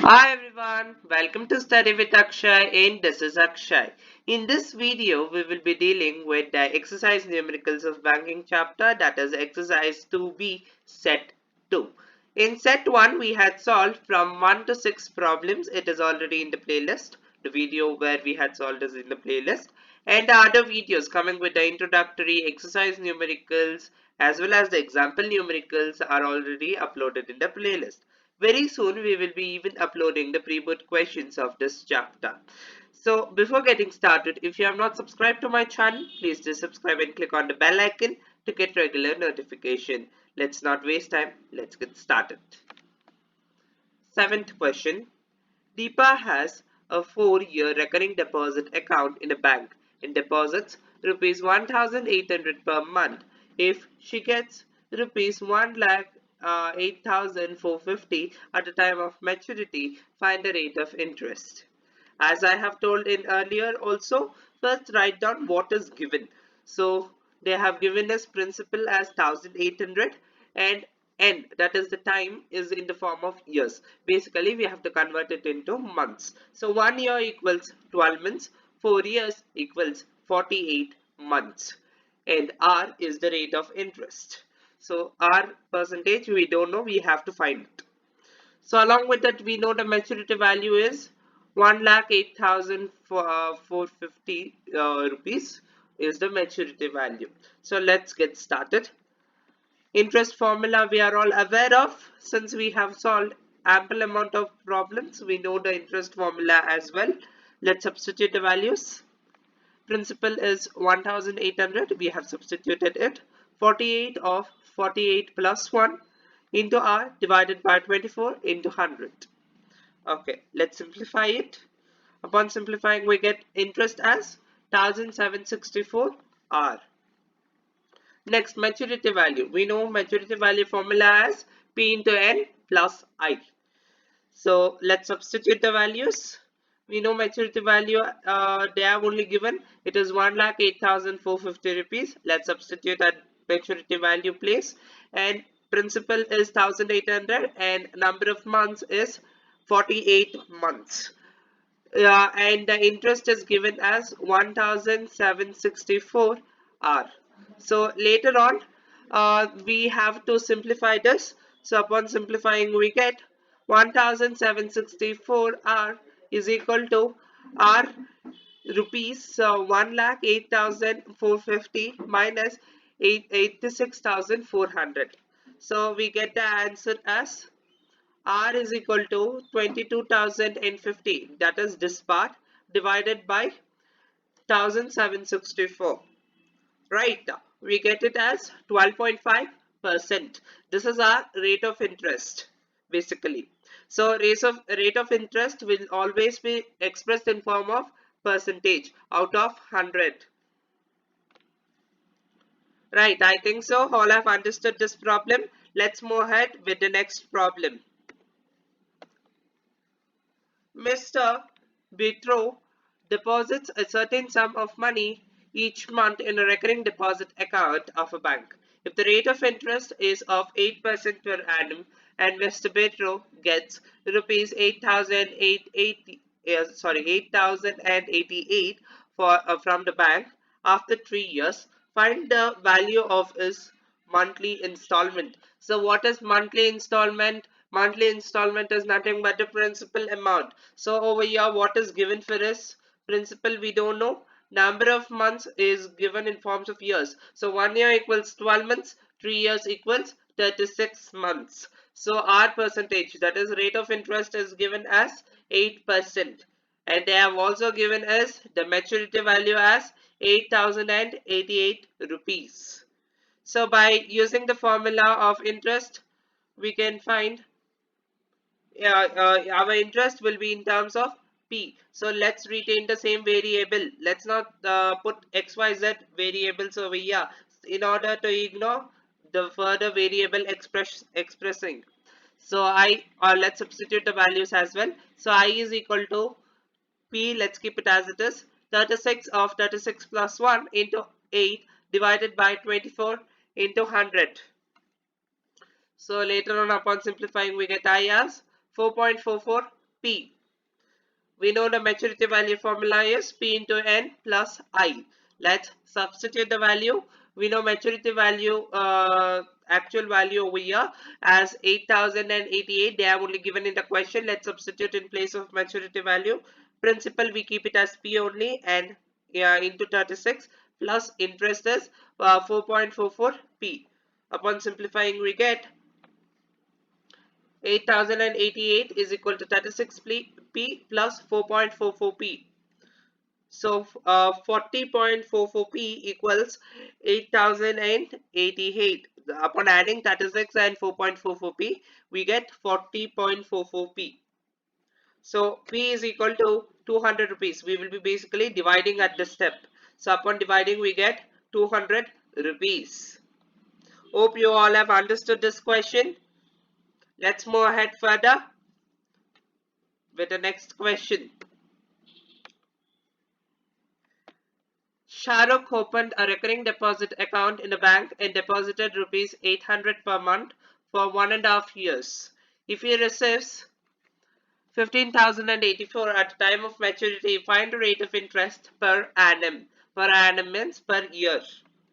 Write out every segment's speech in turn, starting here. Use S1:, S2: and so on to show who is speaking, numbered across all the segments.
S1: Hi everyone, welcome to Study with Akshay and this is Akshay. In this video, we will be dealing with the exercise numericals of banking chapter, that is exercise 2B set 2. In set 1, we had solved from 1 to 6 problems. It is already in the playlist. The video where we had solved is in the playlist. And the other videos coming with the introductory exercise numericals as well as the example numericals are already uploaded in the playlist. Very soon we will be even uploading the pre-board questions of this chapter. So before getting started, if you have not subscribed to my channel, please do subscribe and click on the bell icon to get regular notification. Let's not waste time. Let's get started. Seventh question. Deepa has a 4-year recurring deposit account in a bank and deposits rupees 1,800 per month. If she gets rupees 1,08,450 at the time of maturity, find the rate of interest. As I have told in earlier also, first write down what is given. So they have given us principal as 1,800 and end, that is the time, is in the form of years. Basically we have to convert it into months. So 1 year equals 12 months, 4 years equals 48 months, and R is the rate of interest. So R percentage we don't know, we have to find it. So along with that, we know the maturity value is 1,08,450 rupees is the maturity value. So let's get started. Interest formula we are all aware of since we have solved ample amount of problems. We know the interest formula as well. Let's substitute the values. Principal is 1,800. We have substituted it. 48 of 48 plus 1 into R divided by 24 into 100. Okay, let's simplify it. Upon simplifying, we get interest as 1,764 R. Next, maturity value. We know maturity value formula as P into N plus I. So let's substitute the values. We know maturity value, they have only given it is 1,08,450 rupees. Let's substitute at maturity value place, and principal is 1,800 and number of months is 48 months. And the interest is given as 1,764 R. So later on, we have to simplify this. So upon simplifying, we get 1,764 R is equal to R rupees 1,08,450 minus 86,400. So we get the answer as R is equal to 22,050, that is this part, divided by 1,764. Right, we get it as 12.5%. This is our rate of interest basically. So rate of interest will always be expressed in form of percentage out of 100. Right, I think so. All have understood this problem. Let's move ahead with the next problem. Mr. Bitro deposits a certain sum of money each month in a recurring deposit account of a bank. If the rate of interest is of 8% per annum and Mr. Bitro gets rupees 8,088 from the bank after 3 years, find the value of his monthly installment. So what is monthly installment? Monthly installment is nothing but the principal amount. So over here, what is given for us? Principal we don't know. Number of months is given in forms of years. So 1 year equals 12 months, 3 years equals 36 months. So our percentage, that is rate of interest, is given as 8%. And they have also given us the maturity value as 8,088 rupees. So by using the formula of interest, we can find our interest will be in terms of P. So let's retain the same variable. Let's not put XYZ variables over here in order to ignore the further variable expressing. So let's substitute the values as well. So I is equal to P, let's keep it as it is, 36 of 36 plus 1 into 8 divided by 24 into 100. So later on upon simplifying we get I as 4.44 P. We know the maturity value formula is P into N plus I. Let's substitute the value. We know maturity value, actual value over here as 8088. They have only given in the question. Let's substitute in place of maturity value. Principal we keep it as P only, and into 36 plus interest is 4.44 P. Upon simplifying we get 8088 is equal to 36 P plus 4.44P. So 40.44P equals 8088. Upon adding 36 and 4.44P, we get 40.44P. So P is equal to 200 rupees. We will be basically dividing at this step. So upon dividing, we get 200 rupees. Hope you all have understood this question. Let's move ahead further with the next question. Shahrukh opened a recurring deposit account in a bank and deposited rupees 800 per month for 1.5 years. If he receives 15,084 at the time of maturity, find the rate of interest per annum. Per annum means per year.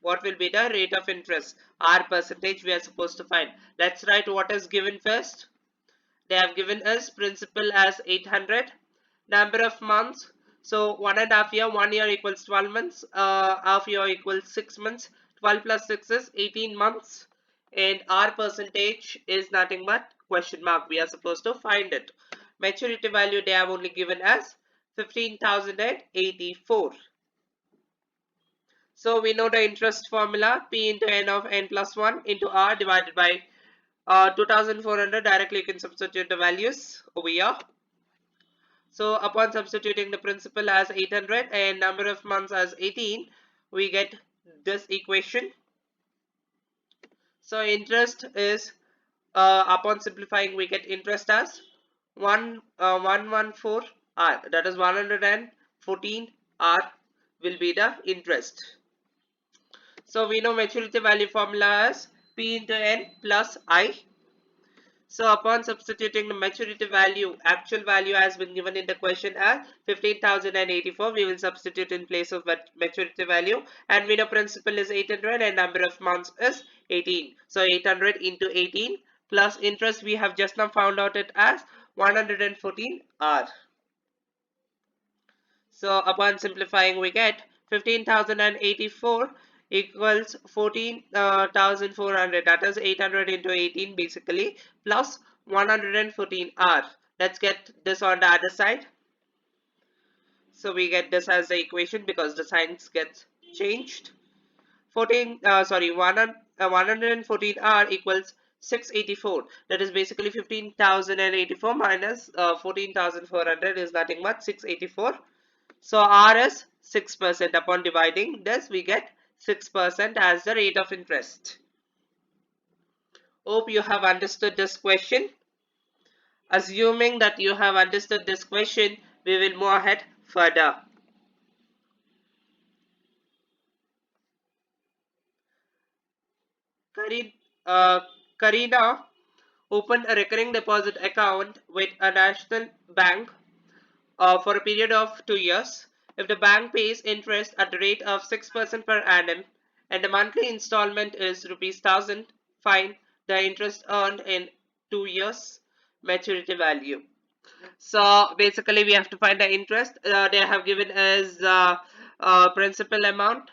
S1: What will be the rate of interest? R percentage we are supposed to find. Let's write what is given first. They have given us principal as 800, number of months, so 1.5 year, 1 year equals 12 months, half year equals 6 months, 12 plus 6 is 18 months, and our percentage is nothing but question mark. We are supposed to find it. Maturity value they have only given as 15,084. So we know the interest formula, P into N of N plus 1 into R divided by 2400. Directly you can substitute the values over here. So upon substituting the principal as 800 and number of months as 18, we get this equation. So interest is, upon simplifying, we get interest as 114 R. That is 114 R will be the interest. So we know maturity value formula as P into N plus I. So upon substituting the maturity value, actual value has been given in the question as 15,084. We will substitute in place of maturity value, and we know principal is 800 and number of months is 18. So 800 into 18 plus interest we have just now found out it as 114 R. So upon simplifying we get 15,084 equals 14,400, that is 800 into 18 basically, plus 114 R. Let's get this on the other side. So we get this as the equation because the signs gets changed. 114 R equals 684. That is basically 15,084 minus 14,400 is nothing but 684. So R is 6%. Upon dividing this, we get 6% as the rate of interest. Hope you have understood this question. Assuming that you have understood this question, we will move ahead further. Karina opened a recurring deposit account with a national bank for a period of 2 years. If the bank pays interest at the rate of 6% per annum and the monthly installment is rupees 1000, find the interest earned in 2 years maturity value. So basically we have to find the interest. They have given us principal amount,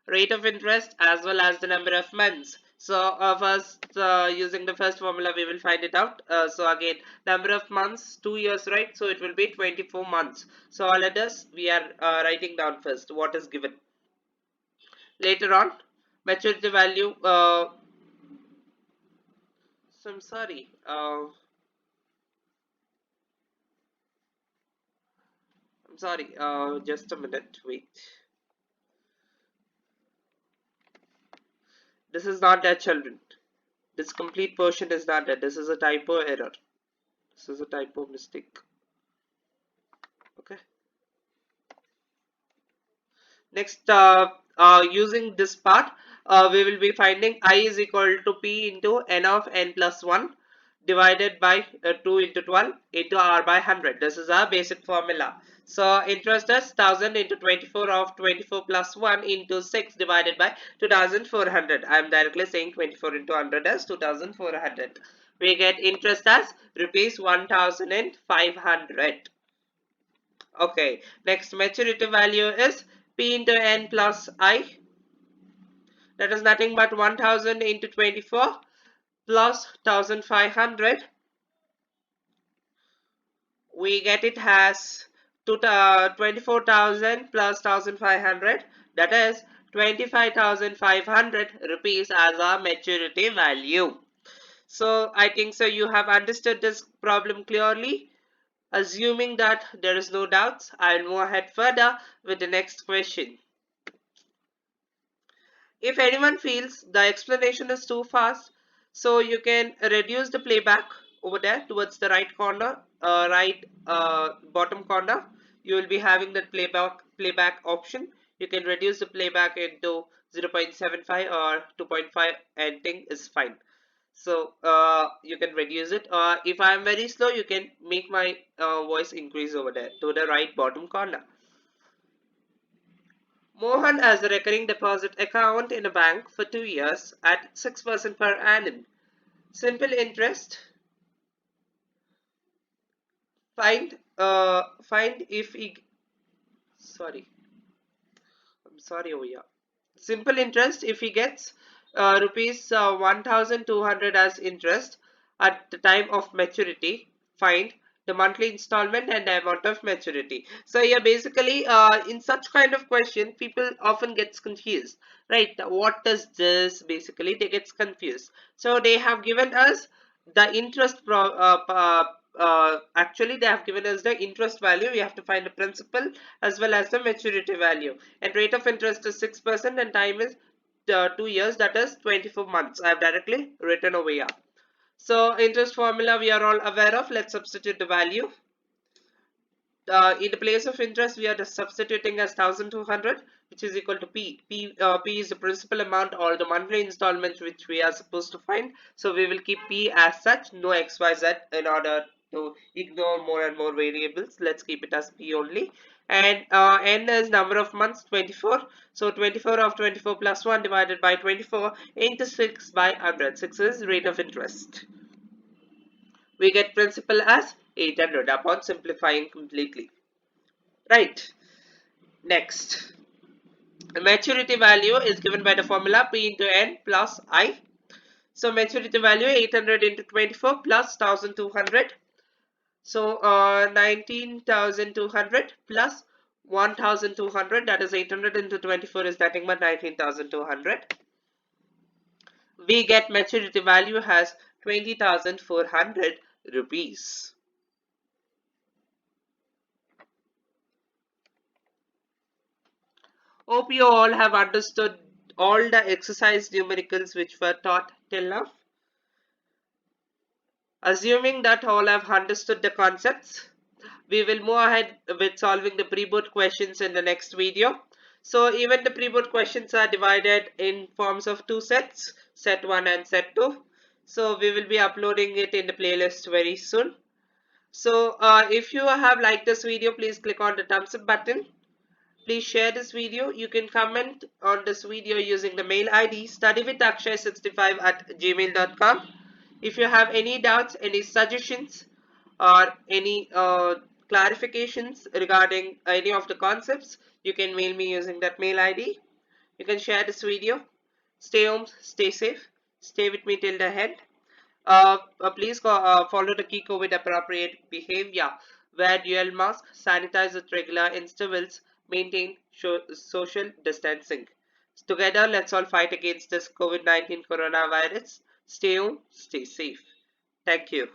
S1: rate of interest, as well as the number of months. So first, using the first formula we will find it out. So again, number of months, 2 years, right? So it will be 24 months. So all of this we are writing down first what is given. Later on, maturity value, so I'm sorry, just a minute, wait. This is not that, children. This complete portion is not that. This is a typo error. This is a typo mistake. Okay. Next, using this part, we will be finding I is equal to P into N of N plus 1. divided by 2 into 12 into r by 100. This is our basic formula. So interest is 1000 into 24 of 24 plus 1 into 6 divided by 2400. I am directly saying 24 into 100 as 2400. We get interest as rupees 1500. Okay, next maturity value is P into N plus I. That is nothing but 1000 into 24 plus 1500. We get it as 24,000 plus 1500. That is 25,500 rupees as our maturity value. So I think so you have understood this problem clearly. Assuming that there is no doubts, I will move ahead further with the next question. If anyone feels the explanation is too fast, so you can reduce the playback over there towards the right corner, bottom corner. You will be having that playback option. You can reduce the playback into 0.75 or 2.5. Anything is fine. So you can reduce it. If I am very slow, you can make my voice increase over there to the right bottom corner. Mohan has a recurring deposit account in a bank for 2 years at 6% per annum. Simple interest. Find if he. Sorry, I'm sorry over here. Simple interest if he gets rupees 1200 as interest at the time of maturity. Find the monthly installment and the amount of maturity. So yeah, basically in such kind of question people often gets confused, right? What does this basically, they gets confused. So they have given us the actually they have given us the interest value. We have to find the principal as well as the maturity value, and rate of interest is 6% and time is 2 years, that is 24 months. I have directly written over here. So interest formula we are all aware of. Let's substitute the value. In the place of interest we are just substituting as 1200, which is equal to P is the principal amount or the monthly installment which we are supposed to find. So we will keep P as such, no XYZ, in order to ignore more and more variables. Let's keep it as P only. And N is number of months, 24. So 24 of 24 plus 1 divided by 24 into 6 by 100. 6 is rate of interest. We get principal as 800 upon simplifying completely. Right. Next, the maturity value is given by the formula P into N plus I. So maturity value 800 into 24 plus 1200. So 19,200 plus 1,200, that is 800 into 24 is nothing but 19,200. We get maturity value as 20,400 rupees. Hope you all have understood all the exercise numericals which were taught till now. Assuming that all have understood the concepts, we will move ahead with solving the pre-board questions in the next video. So even the pre-board questions are divided in forms of two sets, set 1 and set 2. So we will be uploading it in the playlist very soon. So if you have liked this video, please click on the thumbs up button. Please share this video. You can comment on this video using the mail ID studywithakshay65@gmail.com. If you have any doubts, any suggestions, or any clarifications regarding any of the concepts, you can mail me using that mail ID. You can share this video. Stay home, stay safe, stay with me till the end. Please follow the key COVID appropriate behavior. Wear dual mask, sanitize at regular intervals, maintain social distancing. Together, let's all fight against this COVID-19 coronavirus. Stay home, stay safe. Thank you.